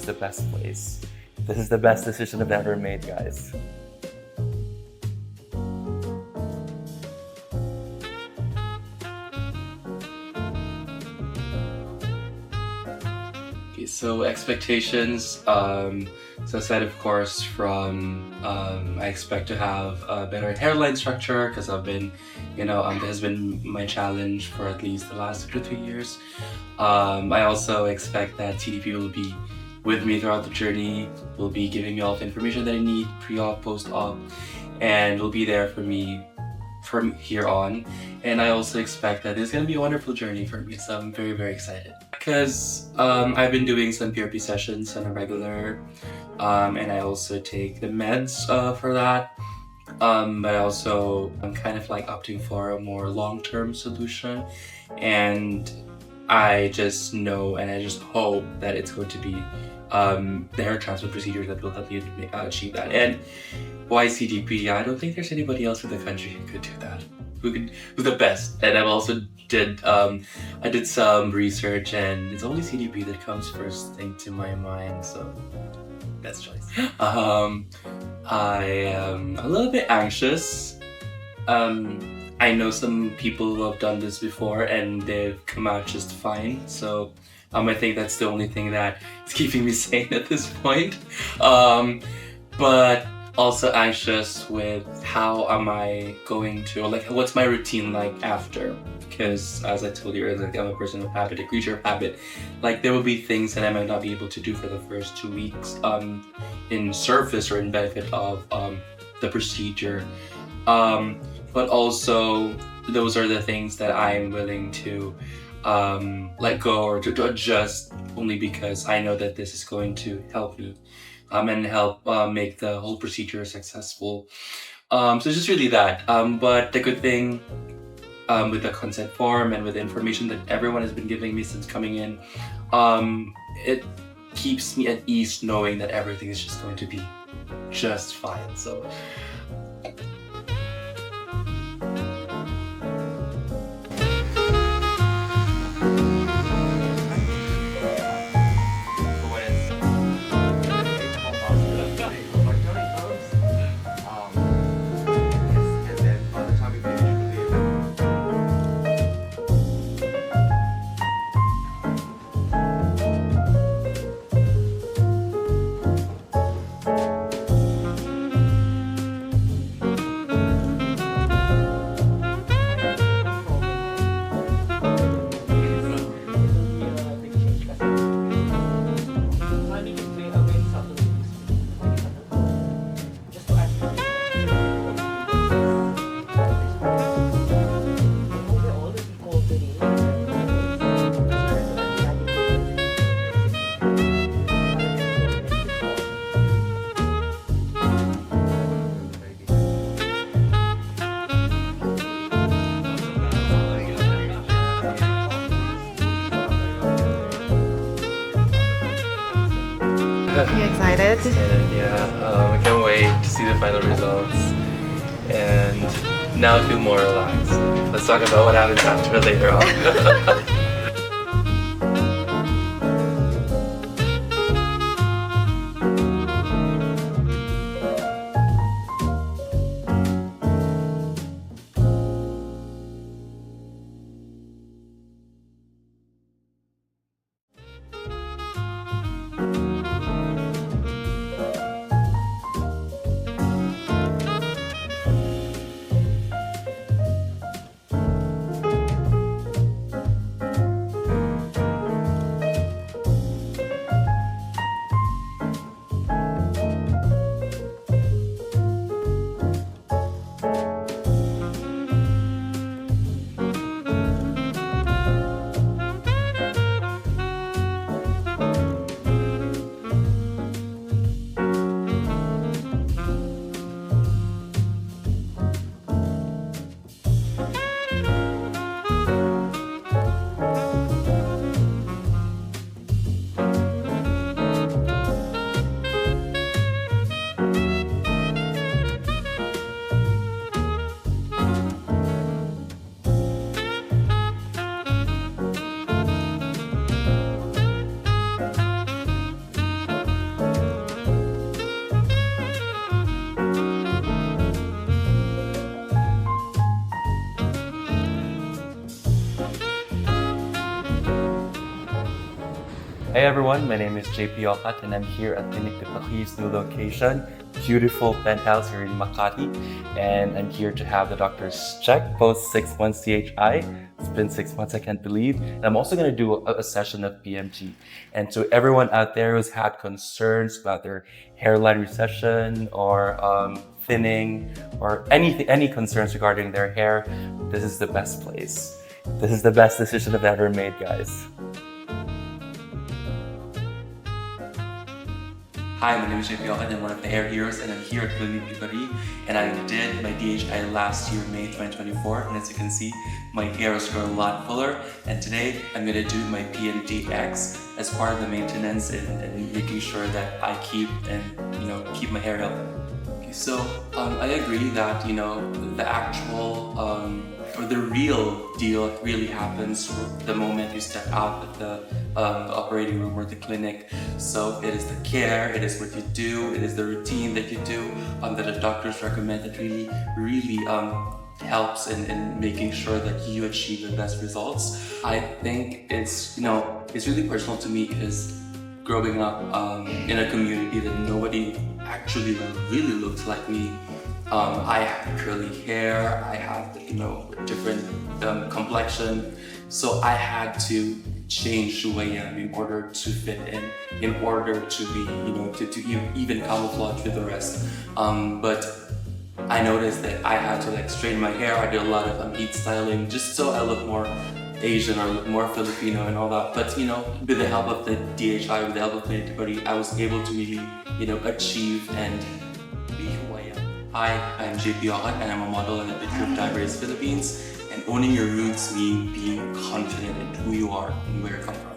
is the best place. This is the best decision I've ever made, guys. Okay, so expectations. So aside of course from I expect to have a better hairline structure because I've been, that has been my challenge for at least the last 2 to 3 years. I also expect that CDP will be with me throughout the journey, will be giving me all the information that I need pre-op, post-op, and will be there for me from here on. And I also expect that it's going to be a wonderful journey for me, so I'm very, very excited. Because I've been doing some PRP sessions on a regular, and I also take the meds for that. But I'm kind of like opting for a more long-term solution, and I just know and I just hope that it's going to be the hair transplant procedure that will help you achieve that. And why CDP? I don't think there's anybody else in the country who could do that. Who's the best? And I've also I did some research, and it's only CDP that comes first thing to my mind. So best choice. I am a little bit anxious. I know some people who have done this before and they've come out just fine. So I think that's the only thing that is keeping me sane at this point. But also anxious with how am I going to, what's my routine like after? Because as I told you earlier, I'm a person of habit, a creature of habit. There will be things that I might not be able to do for the first 2 weeks in service or in benefit of the procedure. But also those are the things that I'm willing to let go or to adjust, only because I know that this is going to help me and help make the whole procedure successful. So it's just really that. But the good thing with the consent form and with the information that everyone has been giving me since coming in, it keeps me at ease knowing that everything is just going to be just fine. So Are you excited? Yeah, I can't wait to see the final results. And now I feel more relaxed. Let's talk about what happens after later on. Hey everyone, my name is JP Ocat and I'm here at Clinique de Paris' new location, beautiful penthouse here in Makati. And I'm here to have the doctors check post 6 months DHI. It's been 6 months, I can't believe. And I'm also going to do a session of PMT. And to everyone out there who's had concerns about their hairline recession or thinning or any concerns regarding their hair, this is the best place. This is the best decision I've ever made, guys. Hi, my name is JP Ocat. I'm one of the hair heroes and I'm here at Clinique de Paris, and I did my DHI last year, May 2024, and as you can see, my hair has grown a lot fuller, and today I'm going to do my PMTX as part of the maintenance and making sure that I keep my hair healthy. Okay, so I agree that the actual or the real deal really happens the moment you step out of the operating room or the clinic. So it is the care, it is what you do, it is the routine that you do that the doctors recommend that really helps in making sure that you achieve the best results. I think it's really personal to me because growing up in a community that nobody actually really looked like me. I have curly hair, I have different complexion, so I had to change who I am in order to fit in order to be, to even camouflage with the rest. But I noticed that I had to straighten my hair. I did a lot of heat styling just so I look more Asian or look more Filipino and all that. But with the help of the DHI, with the help of Clinique de Paris, I was able to really, achieve and be who I am. Hi, I'm JP Ocat and I'm a model in the Direct Hair Implantation Philippines. And owning your roots means being confident in who you are and where you come from.